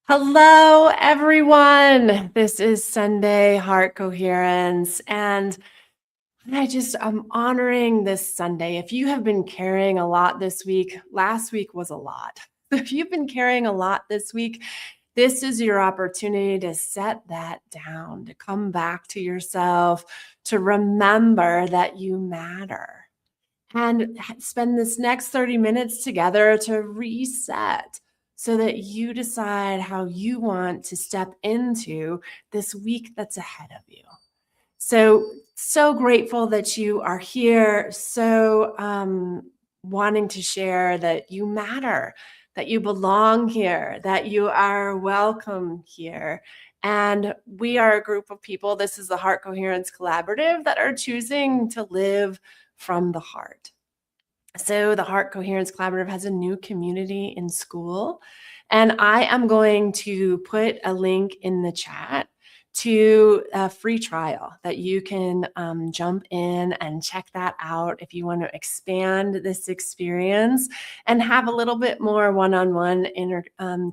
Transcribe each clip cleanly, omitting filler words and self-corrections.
Hello, everyone. This is Sunday Heart Coherence, and I'm honoring this Sunday. If you have been carrying a lot this week, last week was a lot. If you've been carrying a lot this week, this is your opportunity to set that down, to come back to yourself, to remember that you matter, and spend this next 30 minutes together to reset so that you decide how you want to step into this week that's ahead of you. So grateful that you are here. Wanting to share that you matter, that you belong here, that you are welcome here. And we are a group of people. This is the Heart Coherence Collaborative that are choosing to live from the heart. So the Heart Coherence Collaborative has a new community in school, and I am going to put a link in the chat to a free trial that you can jump in and check that out if you want to expand this experience and have a little bit more one-on-one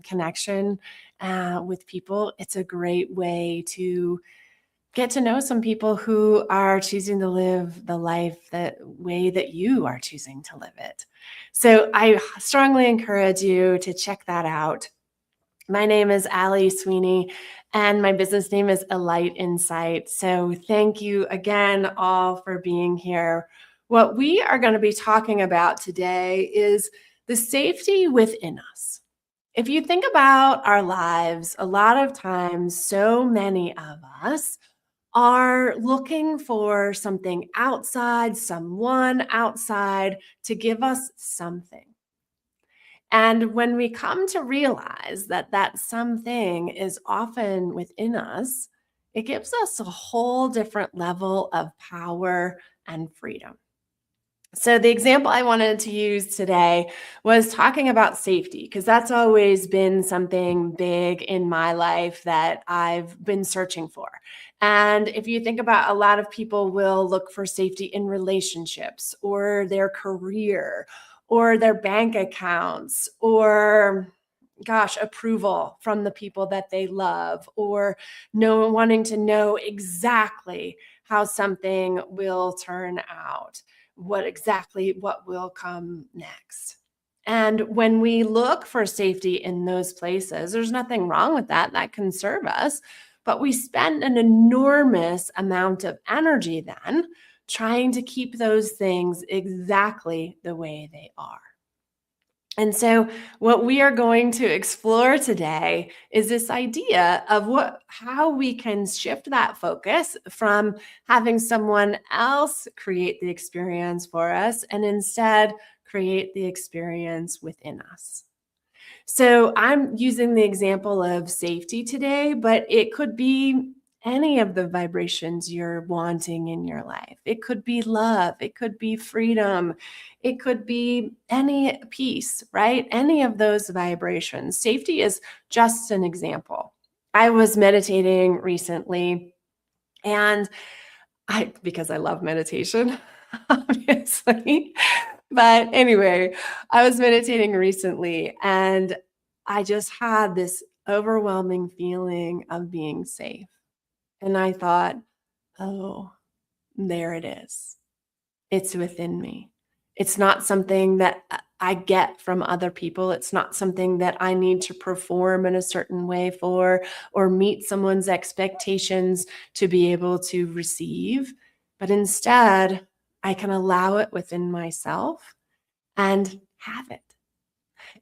connection with people. It's a great way to get to know some people who are choosing to live the life that way that you are choosing to live it. So I strongly encourage you to check that out. My name is Ali Sweeney, and my business name is A Light Insight. So thank you again all for being here. What we are going to be talking about today is the safety within us. If you think about our lives, a lot of times, so many of us are looking for something outside, someone outside to give us something. And when we come to realize that that something is often within us, it gives us a whole different level of power and freedom. So the example I wanted to use today was talking about safety, because that's always been something big in my life that I've been searching for. And if you think about, a lot of people will look for safety in relationships or their career or their bank accounts or approval from the people that they love, or wanting to know exactly how something will turn out, what will come next. And when we look for safety in those places, there's nothing wrong with that. That can serve us. But we spend an enormous amount of energy then trying to keep those things exactly the way they are. And so what we are going to explore today is this idea of how we can shift that focus from having someone else create the experience for us and instead create the experience within us. So I'm using the example of safety today, but it could be any of the vibrations you're wanting in your life. It could be love, it could be freedom, it could be any peace, right? Any of those vibrations. Safety is just an example. I was meditating recently, and because I love meditation, obviously. But anyway, I was meditating recently, and I just had this overwhelming feeling of being safe. And I thought, oh, there it is. It's within me. It's not something that I get from other people. It's not something that I need to perform in a certain way for or meet someone's expectations to be able to receive. But instead, I can allow it within myself and have it.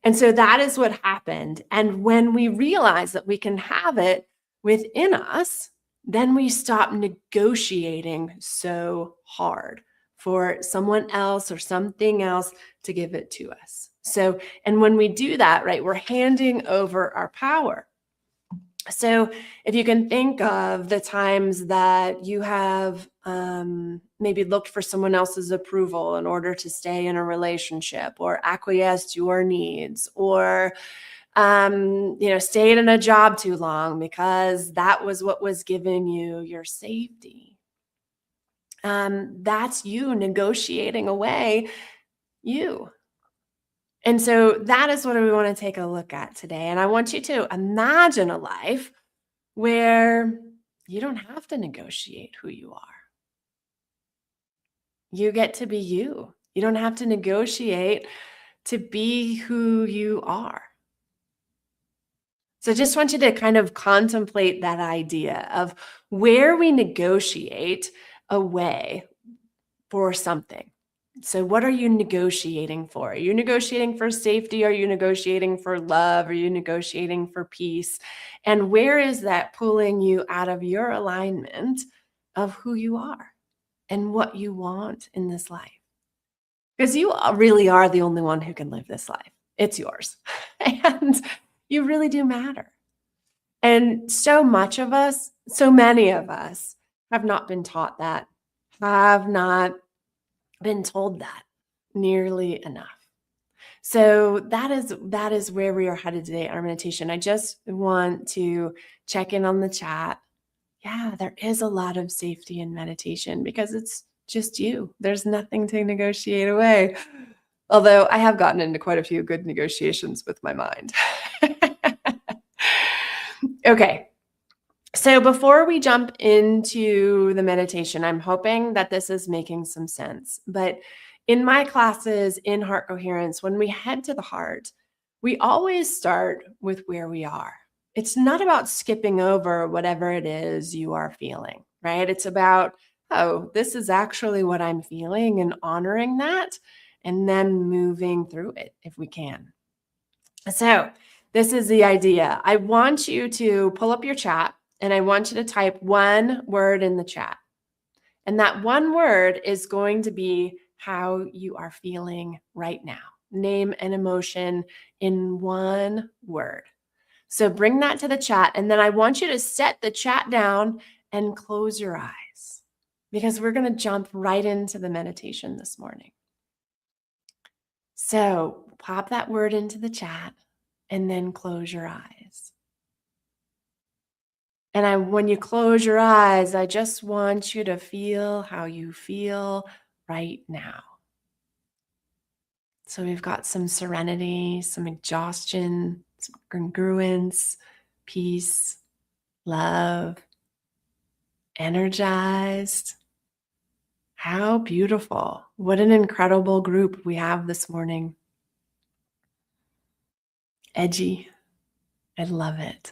And so that is what happened. And when we realize that we can have it within us, then we stop negotiating so hard for someone else or something else to give it to us. So, and when we do that, right, we're handing over our power. So if you can think of the times that you have maybe looked for someone else's approval in order to stay in a relationship, or acquiesced your needs, or stayed in a job too long because that was what was giving you your safety. That's you negotiating away you. And so that is what we want to take a look at today. And I want you to imagine a life where you don't have to negotiate who you are. You get to be you. You don't have to negotiate to be who you are. So I just want you to kind of contemplate that idea of where we negotiate away for something. So what are you negotiating for? Are you negotiating for safety? Are you negotiating for love? Are you negotiating for peace? And where is that pulling you out of your alignment of who you are and what you want in this life? Because you really are the only one who can live this life. It's yours. And you really do matter. And so much of us, so many of us have not been taught that, have not been told that nearly enough. So that is where we are headed today in our meditation. I just want to check in on the chat. Yeah, there is a lot of safety in meditation because it's just you. There's nothing to negotiate away. Although I have gotten into quite a few good negotiations with my mind. Okay. So before we jump into the meditation, I'm hoping that this is making some sense. But in my classes in Heart Coherence, when we head to the heart, we always start with where we are. It's not about skipping over whatever it is you are feeling, right? It's about, oh, this is actually what I'm feeling and honoring that and then moving through it if we can. So this is the idea. I want you to pull up your chat and I want you to type one word in the chat. And that one word is going to be how you are feeling right now. Name an emotion in one word. So bring that to the chat. And then I want you to set the chat down and close your eyes because we're going to jump right into the meditation this morning. So pop that word into the chat and then close your eyes. And when you close your eyes, I just want you to feel how you feel right now. So we've got some serenity, some exhaustion, some congruence, peace, love, energized. How beautiful. What an incredible group we have this morning. Edgy. I love it.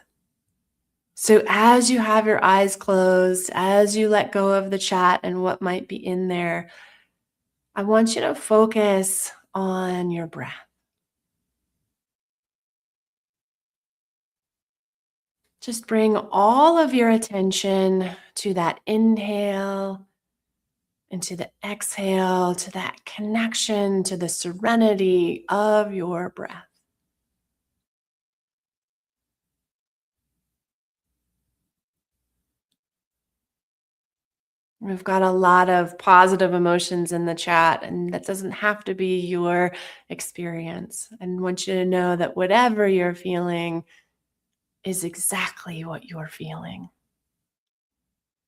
So as you have your eyes closed, as you let go of the chat and what might be in there, I want you to focus on your breath. Just bring all of your attention to that inhale and to the exhale, to that connection, to the serenity of your breath. We've got a lot of positive emotions in the chat, and that doesn't have to be your experience. I want you to know that whatever you're feeling is exactly what you're feeling.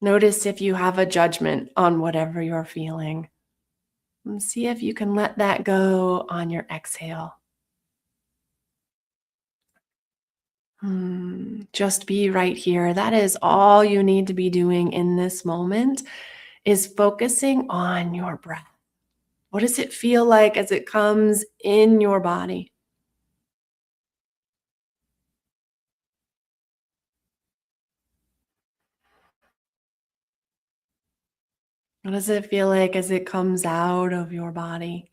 Notice if you have a judgment on whatever you're feeling. And see if you can let that go on your exhale. Just be right here. That is all you need to be doing in this moment, is focusing on your breath. What does it feel like as it comes in your body? What does it feel like as it comes out of your body?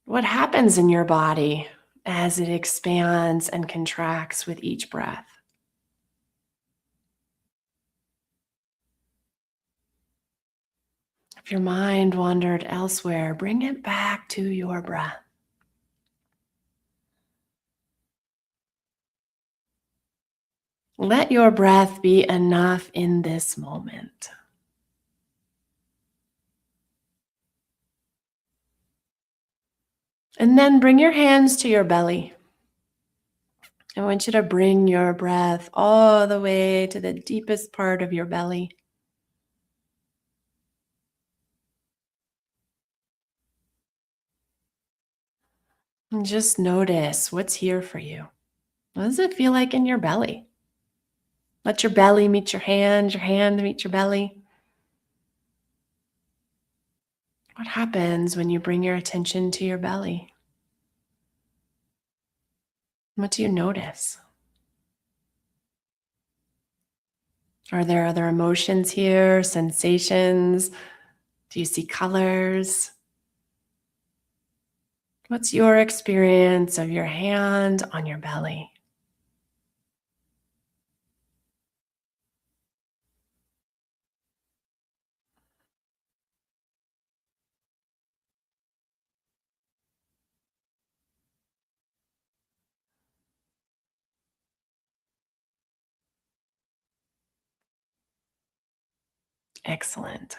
What happens in your body as it expands and contracts with each breath? If your mind wandered elsewhere, bring it back to your breath. Let your breath be enough in this moment. And then bring your hands to your belly. I want you to bring your breath all the way to the deepest part of your belly. And just notice what's here for you. What does it feel like in your belly? Let your belly meet your hand meet your belly. What happens when you bring your attention to your belly? What do you notice? Are there other emotions here, sensations? Do you see colors? What's your experience of your hand on your belly? Excellent.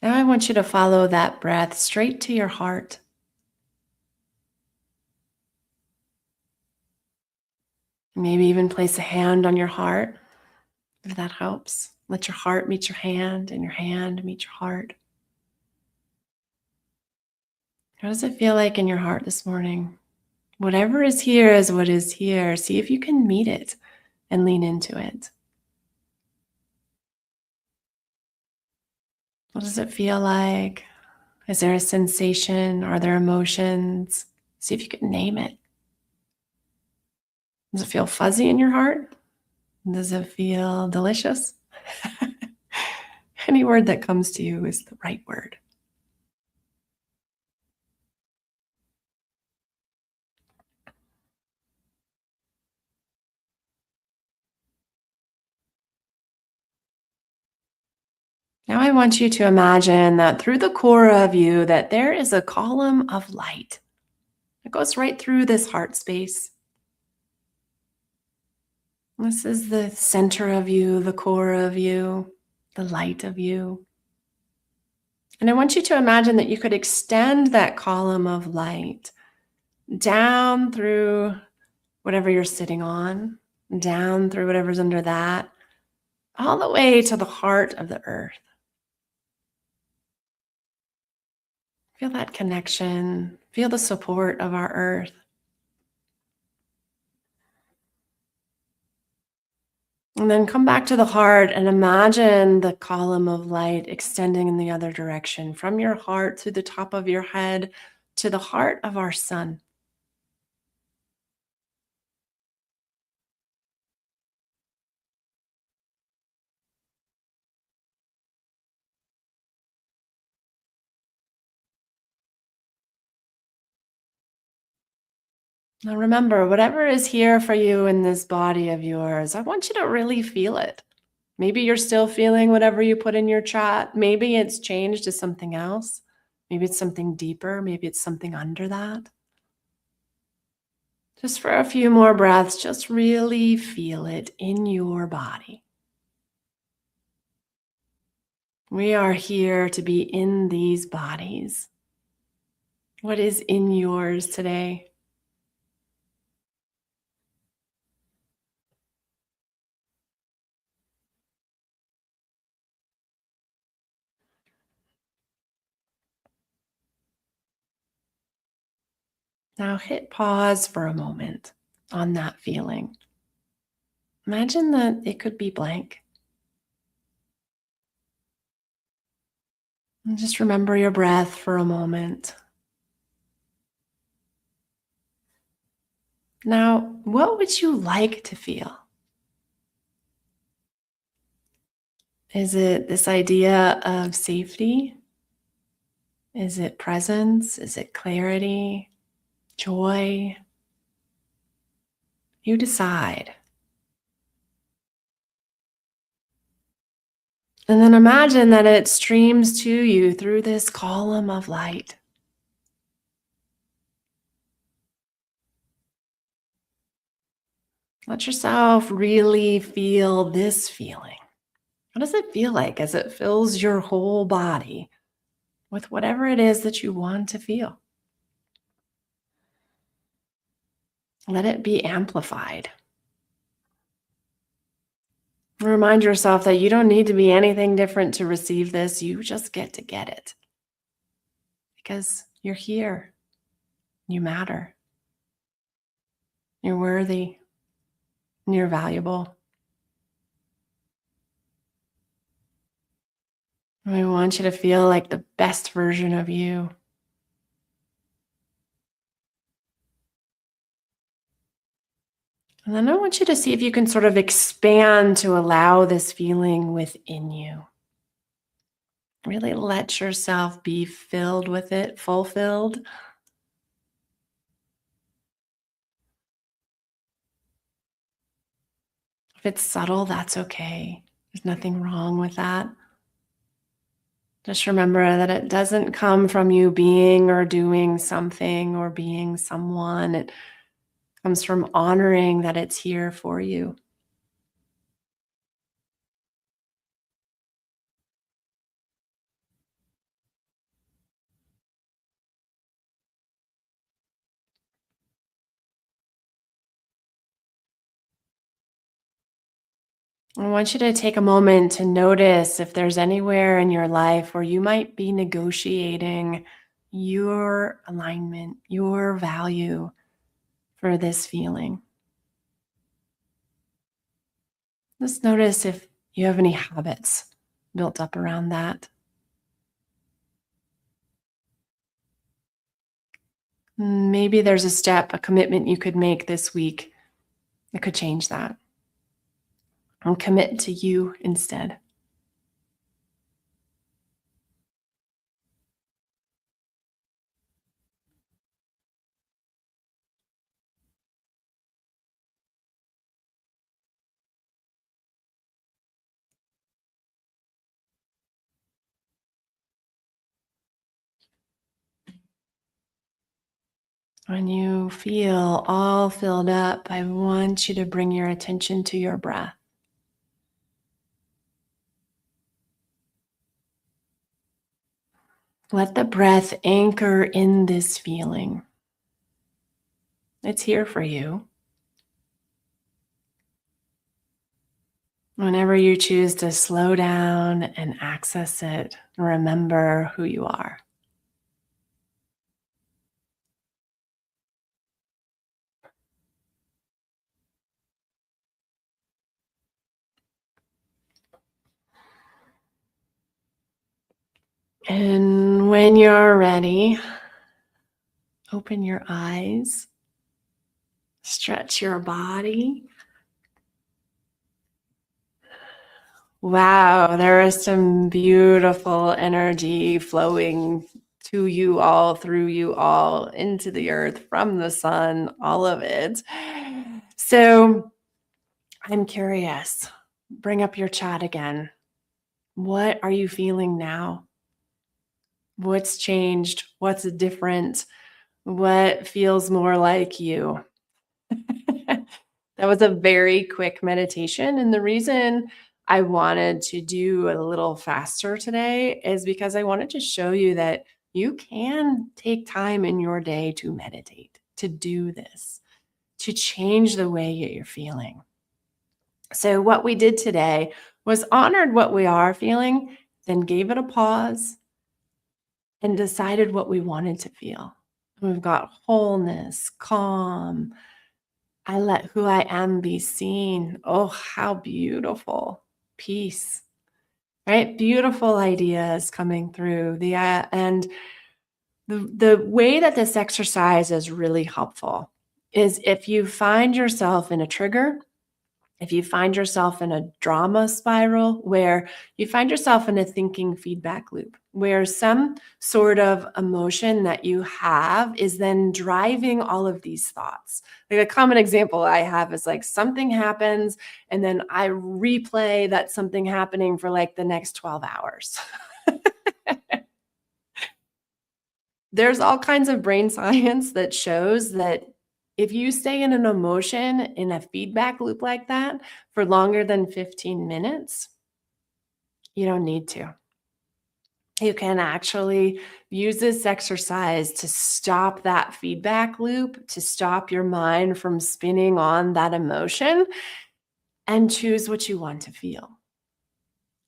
Now I want you to follow that breath straight to your heart. Maybe even place a hand on your heart, if that helps. Let your heart meet your hand and your hand meet your heart. How does it feel like in your heart this morning? Whatever is here is what is here. See if you can meet it and lean into it. What does it feel like? Is there a sensation? Are there emotions? See if you can name it. Does it feel fuzzy in your heart? Does it feel delicious? Any word that comes to you is the right word. Now I want you to imagine that through the core of you that there is a column of light. It goes right through this heart space. This is the center of you, the core of you, the light of you. And I want you to imagine that you could extend that column of light down through whatever you're sitting on, down through whatever's under that, all the way to the heart of the earth. Feel that connection. Feel the support of our earth. And then come back to the heart and imagine the column of light extending in the other direction from your heart through the top of your head to the heart of our sun. Now remember, whatever is here for you in this body of yours, I want you to really feel it. Maybe you're still feeling whatever you put in your chat. Maybe it's changed to something else. Maybe it's something deeper. Maybe it's something under that. Just for a few more breaths, just really feel it in your body. We are here to be in these bodies. What is in yours today? Now hit pause for a moment on that feeling. Imagine that it could be blank. And just remember your breath for a moment. Now, what would you like to feel? Is it this idea of safety? Is it presence? Is it clarity? Joy? You decide. And then imagine that it streams to you through this column of light. Let yourself really feel this feeling. What does it feel like as it fills your whole body with whatever it is that you want to feel? Let it be amplified. Remind yourself that you don't need to be anything different to receive this. You just get to get it because you're here. You matter. You're worthy. And you're valuable. I want you to feel like the best version of you. And then I want you to see if you can sort of expand to allow this feeling within you. Really let yourself be filled with it, fulfilled. If it's subtle, that's okay. There's nothing wrong with that. Just remember that it doesn't come from you being or doing something or being someone. It comes from honoring that it's here for you. I want you to take a moment to notice if there's anywhere in your life where you might be negotiating your alignment, your value for this feeling. Just notice if you have any habits built up around that. Maybe there's a step, a commitment you could make this week that could change that and commit to you instead. When you feel all filled up, I want you to bring your attention to your breath. Let the breath anchor in this feeling. It's here for you. Whenever you choose to slow down and access it, remember who you are. And when you're ready, open your eyes, stretch your body. Wow, there is some beautiful energy flowing to you all, through you all, into the earth, from the sun, all of it. So I'm curious, bring up your chat again. What are you feeling now? What's changed? What's different? What feels more like you? That was a very quick meditation. And the reason I wanted to do a little faster today is because I wanted to show you that you can take time in your day to meditate, to do this, to change the way you're feeling. So, what we did today was honored what we are feeling, then gave it a pause and decided what we wanted to feel. We've got wholeness, calm, I let who I am be seen. Oh, how beautiful. Peace, right? Beautiful ideas coming through. And the way that this exercise is really helpful is if you find yourself in a trigger, if you find yourself in a drama spiral where you find yourself in a thinking feedback loop, where some sort of emotion that you have is then driving all of these thoughts. Like a common example I have is like something happens and then I replay that something happening for like the next 12 hours. There's all kinds of brain science that shows that if you stay in an emotion in a feedback loop like that for longer than 15 minutes, you don't need to. You can actually use this exercise to stop that feedback loop, to stop your mind from spinning on that emotion and choose what you want to feel.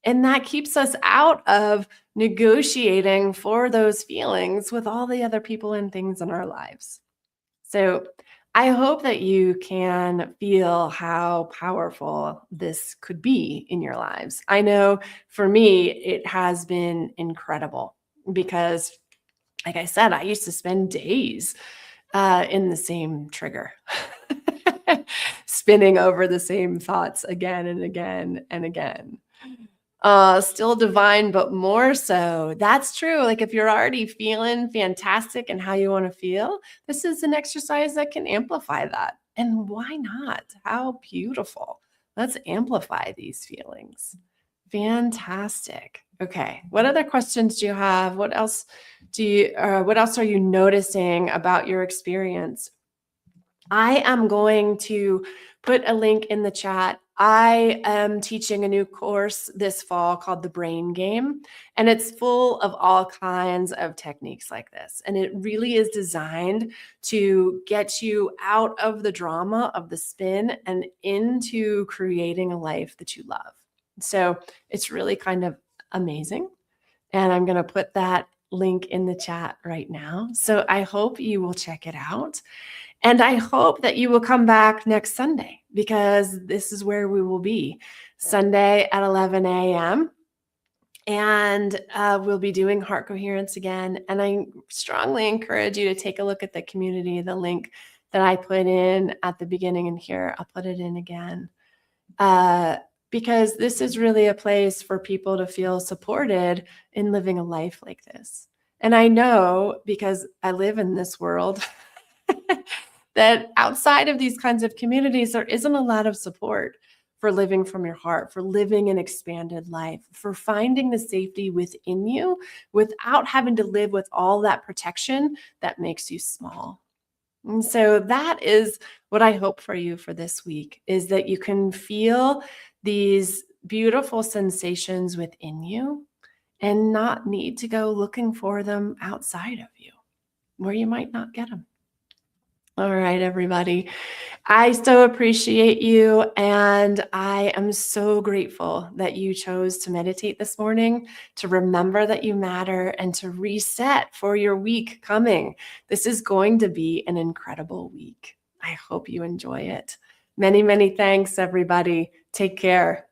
And that keeps us out of negotiating for those feelings with all the other people and things in our lives. So I hope that you can feel how powerful this could be in your lives. I know for me, it has been incredible because, like I said, I used to spend days in the same trigger, spinning over the same thoughts again and again and again. Still divine, but more so. That's true. Like if you're already feeling fantastic and how you want to feel, this is an exercise that can amplify that. And why not? How beautiful. Let's amplify these feelings. Fantastic. Okay. What other questions do you have? What else are you noticing about your experience? I am going to put a link in the chat. I am teaching a new course this fall called The Brain Game, and it's full of all kinds of techniques like this. And it really is designed to get you out of the drama of the spin and into creating a life that you love. So it's really kind of amazing. And I'm going to put that link in the chat right now. So I hope you will check it out. And I hope that you will come back next Sunday because this is where we will be Sunday at 11 a.m. And we'll be doing Heart Coherence again. And I strongly encourage you to take a look at the community, the link that I put in at the beginning and here. I'll put it in again. Because this is really a place for people to feel supported in living a life like this. And I know because I live in this world that outside of these kinds of communities, there isn't a lot of support for living from your heart, for living an expanded life, for finding the safety within you without having to live with all that protection that makes you small. And so that is what I hope for you for this week, is that you can feel these beautiful sensations within you and not need to go looking for them outside of you, where you might not get them. All right, everybody. I so appreciate you. And I am so grateful that you chose to meditate this morning, to remember that you matter, and to reset for your week coming. This is going to be an incredible week. I hope you enjoy it. Many, many thanks, everybody. Take care.